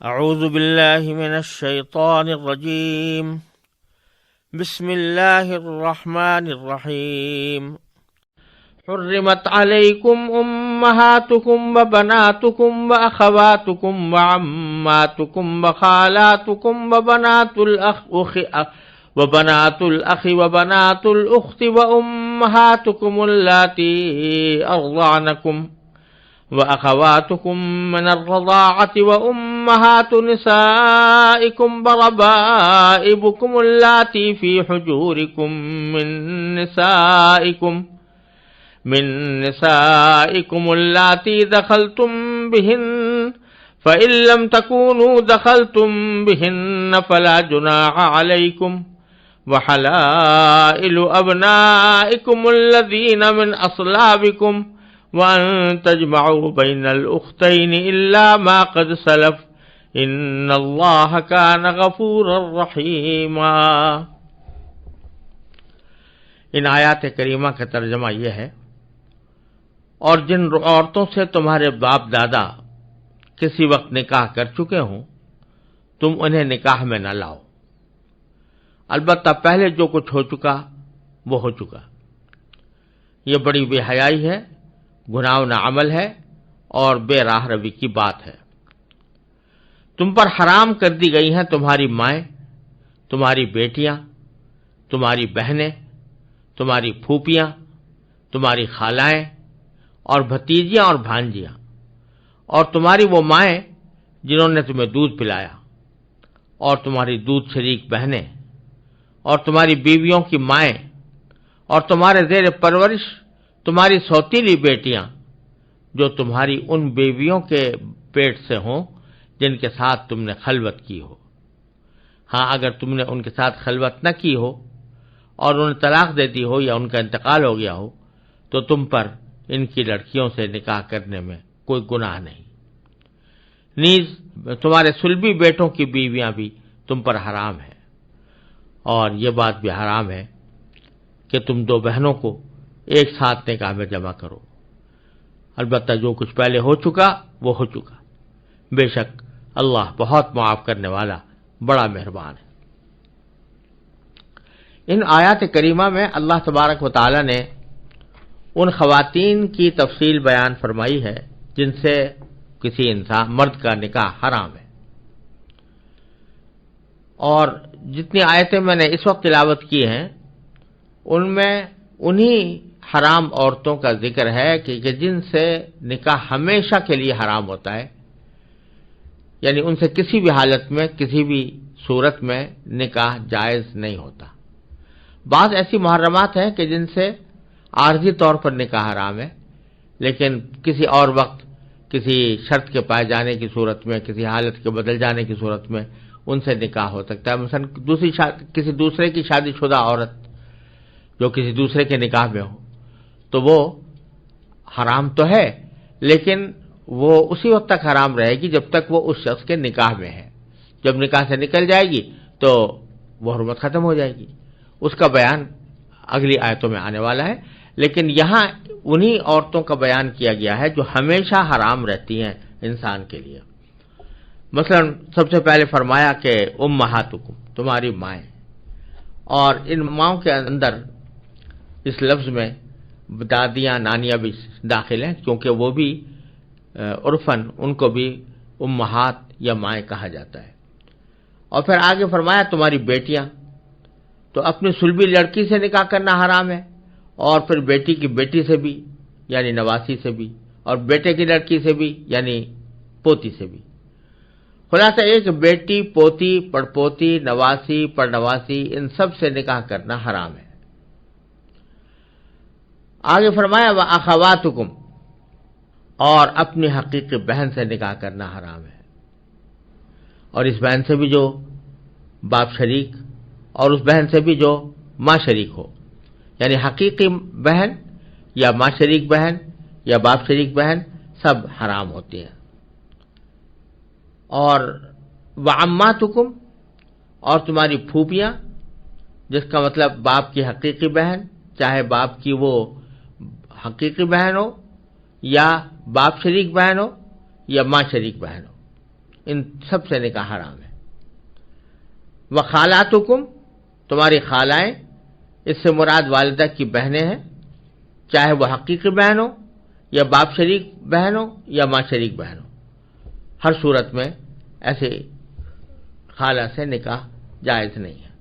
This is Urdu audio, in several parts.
اعوذ باللہ من الشیطان الرجیم بسم اللہ الرحمن الرحیم حرمت علیکم امہاتکم وبناتکم واخواتکم وعماتکم وخالاتکم وبنات الاخ وبنات الاخت وامہاتکم اللاتی ارضعنکم وأخواتكم من الرضاعة وأمهات نسائكم وربائبكم اللاتي في حجوركم من نسائكم اللاتي دخلتم بهن فإن لم تكونوا دخلتم بهن فلا جناح عليكم وحلائل أبنائكم الذين من أصلابكم وَأَن تَجْمَعُوا بَيْنَ الْأُخْتَيْنِ إِلَّا مَا قَدْ سَلَفَ إِنَّ اللَّهَ كَانَ غَفُورًا رَحِيمًا۔ ان آیات کریمہ کا ترجمہ یہ ہے، اور جن عورتوں سے تمہارے باپ دادا کسی وقت نکاح کر چکے ہوں تم انہیں نکاح میں نہ لاؤ، البتہ پہلے جو کچھ ہو چکا وہ ہو چکا۔ یہ بڑی بے حیائی ہے، گناہونا عمل ہے اور بے راہ روی کی بات ہے۔ تم پر حرام کر دی گئی ہیں تمہاری مائیں، تمہاری بیٹیاں، تمہاری بہنیں، تمہاری پھوپھیاں، تمہاری خالائیں اور بھتیجیاں اور بھانجیاں، اور تمہاری وہ مائیں جنہوں نے تمہیں دودھ پلایا، اور تمہاری دودھ شریک بہنیں، اور تمہاری بیویوں کی مائیں، اور تمہارے زیر پرورش تمہاری سوتیلی بیٹیاں جو تمہاری ان بیویوں کے پیٹ سے ہوں جن کے ساتھ تم نے خلوت کی ہو۔ ہاں، اگر تم نے ان کے ساتھ خلوت نہ کی ہو اور انہیں طلاق دے دی ہو یا ان کا انتقال ہو گیا ہو تو تم پر ان کی لڑکیوں سے نکاح کرنے میں کوئی گناہ نہیں۔ نیز تمہارے صلبی بیٹوں کی بیویاں بھی تم پر حرام ہیں، اور یہ بات بھی حرام ہے کہ تم دو بہنوں کو ایک ساتھ نکاح میں جمع کرو۔ البتہ جو کچھ پہلے ہو چکا وہ ہو چکا، بے شک اللہ بہت معاف کرنے والا بڑا مہربان ہے۔ ان آیات کریمہ میں اللہ تبارک و تعالی نے ان خواتین کی تفصیل بیان فرمائی ہے جن سے کسی انسان مرد کا نکاح حرام ہے، اور جتنی آیتیں میں نے اس وقت تلاوت کی ہیں ان میں انہی حرام عورتوں کا ذکر ہے کہ جن سے نکاح ہمیشہ کے لیے حرام ہوتا ہے، یعنی ان سے کسی بھی حالت میں کسی بھی صورت میں نکاح جائز نہیں ہوتا۔ بعض ایسی محرمات ہیں کہ جن سے عارضی طور پر نکاح حرام ہے، لیکن کسی اور وقت کسی شرط کے پائے جانے کی صورت میں، کسی حالت کے بدل جانے کی صورت میں ان سے نکاح ہو سکتا ہے۔ مثلا کسی دوسرے کی شادی شدہ عورت جو کسی دوسرے کے نکاح میں ہو تو وہ حرام تو ہے، لیکن وہ اسی وقت تک حرام رہے گی جب تک وہ اس شخص کے نکاح میں ہے۔ جب نکاح سے نکل جائے گی تو وہ حرمت ختم ہو جائے گی۔ اس کا بیان اگلی آیتوں میں آنے والا ہے، لیکن یہاں انہی عورتوں کا بیان کیا گیا ہے جو ہمیشہ حرام رہتی ہیں انسان کے لیے۔ مثلا سب سے پہلے فرمایا کہ امہاتکم، تمہاری مائیں، اور ان ماؤں کے اندر اس لفظ میں دادیاں نانیاں بھی داخل ہیں، کیونکہ وہ بھی عرفاً ان کو بھی امہات یا مائیں کہا جاتا ہے۔ اور پھر آگے فرمایا تمہاری بیٹیاں، تو اپنی صلبی لڑکی سے نکاح کرنا حرام ہے، اور پھر بیٹی کی بیٹی سے بھی یعنی نواسی سے بھی، اور بیٹے کی لڑکی سے بھی یعنی پوتی سے بھی۔ خلاصہ ایک بیٹی، پوتی، پڑپوتی، نواسی، پڑنواسی، ان سب سے نکاح کرنا حرام ہے۔ آگے فرمایا وَأَخَوَاتُكُمْ، اور اپنی حقیقی بہن سے نکاح کرنا حرام ہے، اور اس بہن سے بھی جو باپ شریک، اور اس بہن سے بھی جو ماں شریک ہو، یعنی حقیقی بہن یا ماں شریک بہن یا باپ شریک بہن سب حرام ہوتی ہیں۔ اور وَعَمَّاتُكُمْ، اور تمہاری پھوپھیاں، جس کا مطلب باپ کی حقیقی بہن، چاہے باپ کی وہ حقیقی بہن ہو یا باپ شریک بہن ہو یا ماں شریک بہن ہو، ان سب سے نکاح حرام ہے۔ وخالاتکم، تمہاری خالائیں، اس سے مراد والدہ کی بہنیں ہیں، چاہے وہ حقیقی بہن ہو یا باپ شریک بہن ہو یا ماں شریک بہن ہو، ہر صورت میں ایسے خالہ سے نکاح جائز نہیں ہے۔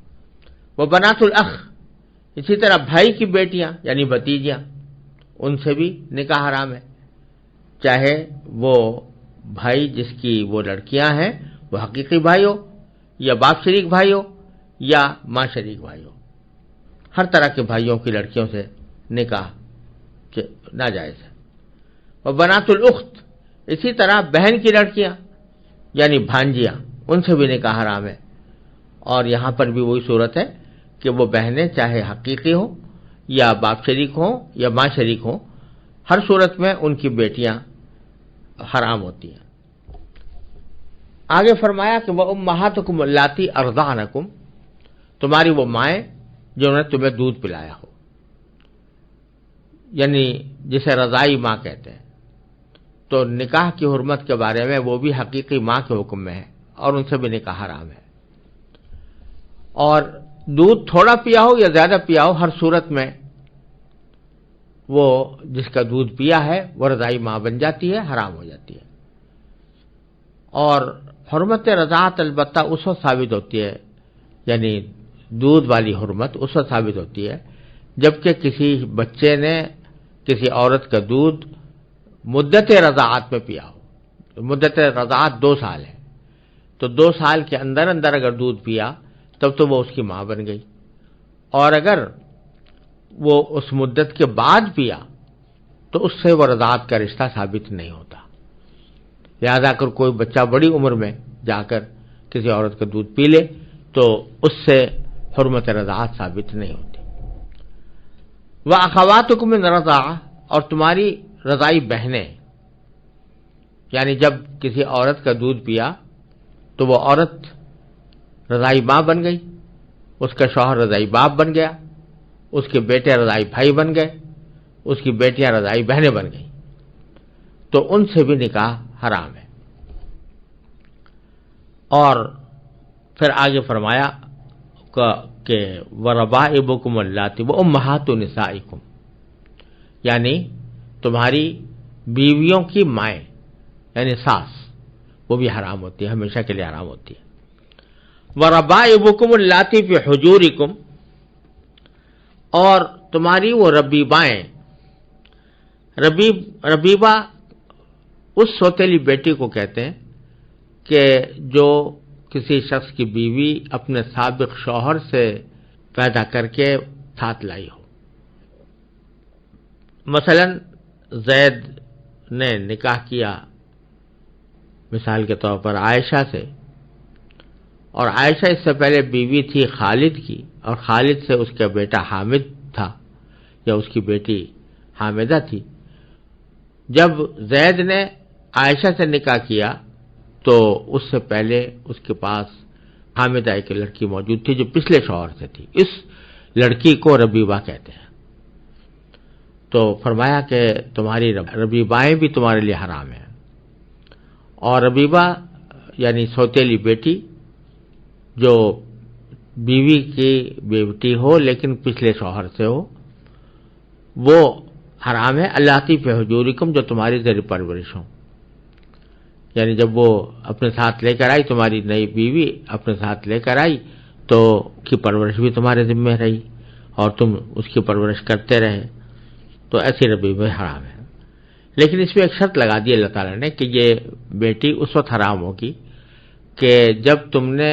وہ بنات الاخ، اسی طرح بھائی کی بیٹیاں یعنی بھتیجیاں، ان سے بھی نکاح حرام ہے، چاہے وہ بھائی جس کی وہ لڑکیاں ہیں وہ حقیقی بھائی ہو یا باپ شریک بھائی ہو یا ماں شریک بھائی ہو، ہر طرح کے بھائیوں کی لڑکیوں سے نکاح ناجائز ہے۔ اور بنات الاخت، اسی طرح بہن کی لڑکیاں یعنی بھانجیاں، ان سے بھی نکاح حرام ہے، اور یہاں پر بھی وہی صورت ہے کہ وہ بہنیں چاہے حقیقی ہوں یا باپ شریک ہوں یا ماں شریک ہوں، ہر صورت میں ان کی بیٹیاں حرام ہوتی ہیں۔ آگے فرمایا کہ وَأُمَّهَاتُكُمُ اللَّاتِي أَرْضَعْنَكُمْ، تمہاری وہ مائیں جنہوں نے تمہیں دودھ پلایا ہو، یعنی جسے رضائی ماں کہتے ہیں، تو نکاح کی حرمت کے بارے میں وہ بھی حقیقی ماں کے حکم میں ہے اور ان سے بھی نکاح حرام ہے۔ اور دودھ تھوڑا پیا ہو یا زیادہ پیا ہو، ہر صورت میں وہ جس کا دودھ پیا ہے وہ رضائی ماں بن جاتی ہے، حرام ہو جاتی ہے۔ اور حرمت رضاعت البتہ اس وقت ثابت ہوتی ہے، یعنی دودھ والی حرمت اس وقت ثابت ہوتی ہے جبکہ کسی بچے نے کسی عورت کا دودھ مدت رضاعت میں پیا ہو۔ مدت رضاعت 2 سال ہے، تو 2 سال کے اندر اندر اگر دودھ پیا تب تو وہ اس کی ماں بن گئی، اور اگر وہ اس مدت کے بعد پیا تو اس سے وہ رضاعت کا رشتہ ثابت نہیں ہوتا۔ لہذا اگر کوئی بچہ بڑی عمر میں جا کر کسی عورت کا دودھ پی لے تو اس سے حرمت رضاعت ثابت نہیں ہوتی۔ وَأَخَوَاتُكُم مِّن الرَّضَاعَةِ، اور تمہاری رضائی بہنیں، یعنی جب کسی عورت کا دودھ پیا تو وہ عورت رضائی ماں بن گئی، اس کا شوہر رضائی باپ بن گیا، اس کے بیٹے رضائی بھائی بن گئے، اس کی بیٹیاں رضائی بہنیں بن گئیں، تو ان سے بھی نکاح حرام ہے۔ اور پھر آگے فرمایا کہ وَرَبَائِبُكُمُ اللَّاتِي وَأُمَّهَاتُ نِسَائِكُمْ، یعنی تمہاری بیویوں کی مائیں یعنی ساس، وہ بھی حرام ہوتی ہے، ہمیشہ کے لیے حرام ہوتی ہے۔ وَرَبَائِبُكُمُ اللَّاتِي فِي حُجُورِكُمْ، اور تمہاری وہ ربیبائیں، ربیبہ اس سوتیلی بیٹی کو کہتے ہیں کہ جو کسی شخص کی بیوی اپنے سابق شوہر سے پیدا کر کے ساتھ لائی ہو۔ مثلا زید نے نکاح کیا مثال کے طور پر عائشہ سے، اور عائشہ اس سے پہلے بیوی تھی خالد کی، اور خالد سے اس کا بیٹا حامد تھا یا اس کی بیٹی حامدہ تھی۔ جب زید نے عائشہ سے نکاح کیا تو اس سے پہلے اس کے پاس حامدہ ایک لڑکی موجود تھی جو پچھلے شوہر سے تھی، اس لڑکی کو ربیبہ کہتے ہیں۔ تو فرمایا کہ تمہاری ربیبائیں بھی تمہارے لیے حرام ہیں، اور ربیبہ یعنی سوتیلی بیٹی جو بیوی کی بیٹی ہو لیکن پچھلے شوہر سے ہو، وہ حرام ہے۔ اللاتی فی حجورکم، جو تمہاری زیر پرورش ہو، یعنی جب وہ اپنے ساتھ لے کر آئی، تمہاری نئی بیوی اپنے ساتھ لے کر آئی تو اس کی پرورش بھی تمہارے ذمہ رہی اور تم اس کی پرورش کرتے رہے، تو ایسی ربیبہ حرام ہے۔ لیکن اس میں ایک شرط لگا دی اللہ تعالیٰ نے کہ یہ بیٹی اس وقت حرام ہوگی کہ جب تم نے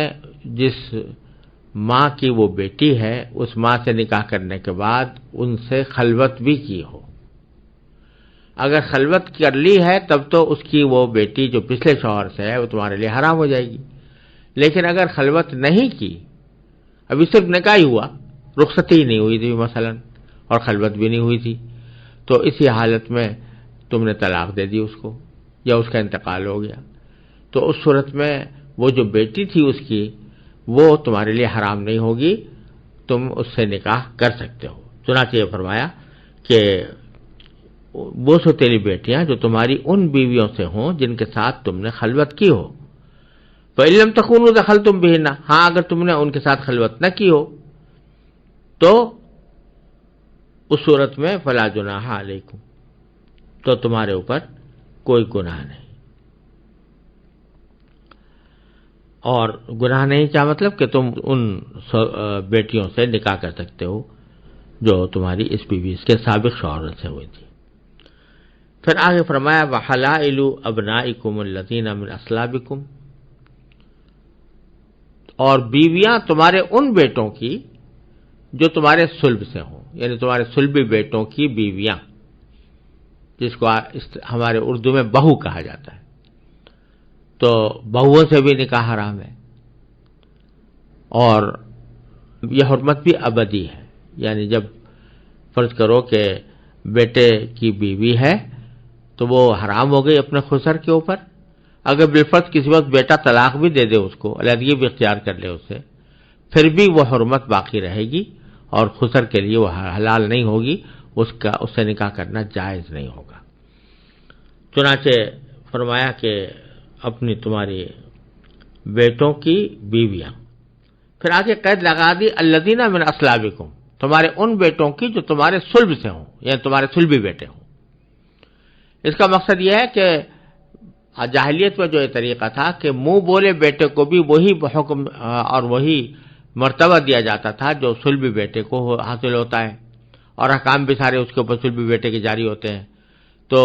جس ماں کی وہ بیٹی ہے اس ماں سے نکاح کرنے کے بعد ان سے خلوت بھی کی ہو۔ اگر خلوت کر لی ہے تب تو اس کی وہ بیٹی جو پچھلے شوہر سے ہے وہ تمہارے لیے حرام ہو جائے گی، لیکن اگر خلوت نہیں کی، ابھی صرف نکاح ہی ہوا، رخصتی ہی نہیں ہوئی تھی مثلا اور خلوت بھی نہیں ہوئی تھی، تو اسی حالت میں تم نے طلاق دے دی اس کو یا اس کا انتقال ہو گیا، تو اس صورت میں وہ جو بیٹی تھی اس کی وہ تمہارے لیے حرام نہیں ہوگی، تم اس سے نکاح کر سکتے ہو۔ چنانچہ یہ فرمایا کہ وہ سوتیلی بیٹیاں جو تمہاری ان بیویوں سے ہوں جن کے ساتھ تم نے خلوت کی ہو، فَإِن لَّمْ تَكُونُوا دَخَلْتُم بِهِنَّ، ہاں اگر تم نے ان کے ساتھ خلوت نہ کی ہو تو اس صورت میں فَلَا جُنَاحَ عَلَيْكُمْ، تو تمہارے اوپر کوئی گناہ نہیں. اور گناہ نہیں کیا مطلب کہ تم ان بیٹیوں سے نکاح کر سکتے ہو جو تمہاری اس بیوی کے سابق شوہر سے ہوئی تھی. پھر آگے فرمایا وَحَلَائِلُ أَبْنَائِكُمُ الَّذِينَ مِنْ أَصْلَابِكُمْ، اور بیویاں تمہارے ان بیٹوں کی جو تمہارے صلب سے ہوں، یعنی تمہارے صلبی بیٹوں کی بیویاں، جس کو ہمارے اردو میں بہو کہا جاتا ہے. تو بہوؤں سے بھی نکاح حرام ہے، اور یہ حرمت بھی ابدی ہے. یعنی جب فرض کرو کہ بیٹے کی بیوی ہے تو وہ حرام ہو گئی اپنے خسر کے اوپر. اگر بالفرض کسی وقت بیٹا طلاق بھی دے دے اس کو، علیحدگی بھی اختیار کر لے اس سے، پھر بھی وہ حرمت باقی رہے گی اور خسر کے لیے وہ حلال نہیں ہوگی، اس سے نکاح کرنا جائز نہیں ہوگا. چنانچہ فرمایا کہ اپنی تمہاری بیٹوں کی بیویاں. پھر آگے قید لگا دی الذین من اصلابکم، تمہارے ان بیٹوں کی جو تمہارے صلب سے ہوں، یعنی تمہارے صلبی بیٹے ہوں. اس کا مقصد یہ ہے کہ جاہلیت میں جو یہ طریقہ تھا کہ منہ بولے بیٹے کو بھی وہی حکم اور وہی مرتبہ دیا جاتا تھا جو صلبی بیٹے کو حاصل ہوتا ہے، اور احکام بھی سارے اس کے اوپر صلبی بیٹے کے جاری ہوتے ہیں. تو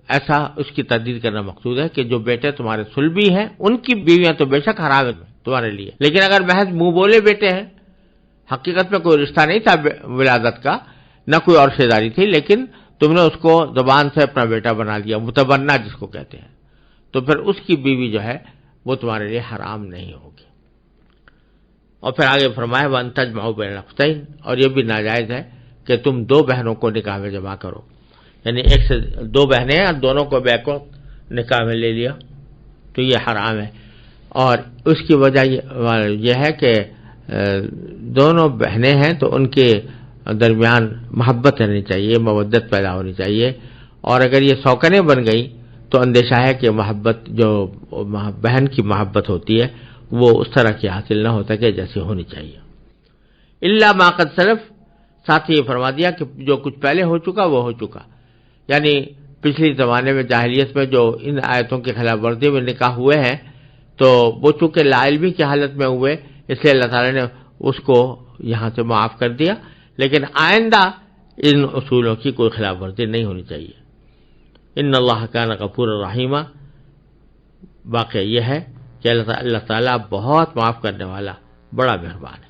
ایسا اس کی تردید کرنا مقصود ہے کہ جو بیٹے تمہارے صلبی ہیں ان کی بیویاں تو بے شک حرام ہے تمہارے لیے، لیکن اگر محض منہ بولے بیٹے ہیں، حقیقت میں کوئی رشتہ نہیں تھا ولادت کا، نہ کوئی اور رشتہ داری تھی، لیکن تم نے اس کو زبان سے اپنا بیٹا بنا لیا، متبنہ جس کو کہتے ہیں، تو پھر اس کی بیوی جو ہے وہ تمہارے لیے حرام نہیں ہوگی. اور پھر آگے فرمایا وَأَن تَجْمَعُوا بَيْنَ الْأُخْتَيْنِ، اور یہ بھی ناجائز ہے کہ تم دو بہنوں کو نکاح میں جمع کرو. یعنی ایک سے دو بہنیں ہیں اور دونوں کو بیک وقت نکاح میں لے لیا تو یہ حرام ہے. اور اس کی وجہ یہ ہے کہ دونوں بہنیں ہیں تو ان کے درمیان محبت رہنی چاہیے، مودت پیدا ہونی چاہیے. اور اگر یہ سوکنیں بن گئی تو اندیشہ ہے کہ محبت جو بہن کی محبت ہوتی ہے وہ اس طرح کی حاصل نہ ہو سکے جیسی ہونی چاہیے. الا ما قد سلف، ساتھ ہی یہ فرما دیا کہ جو کچھ پہلے ہو چکا وہ ہو چکا. یعنی پچھلی زمانے میں جاہلیت میں جو ان آیتوں کی خلاف ورزی میں نکاح ہوئے ہیں تو وہ چونکہ لا علمی کی حالت میں ہوئے، اس لیے اللہ تعالیٰ نے اس کو یہاں سے معاف کر دیا. لیکن آئندہ ان اصولوں کی کوئی خلاف ورزی نہیں ہونی چاہیے. ان اللہ کان غفور الرحیم، واقعہ یہ ہے کہ اللہ تعالیٰ بہت معاف کرنے والا، بڑا مہربان ہے.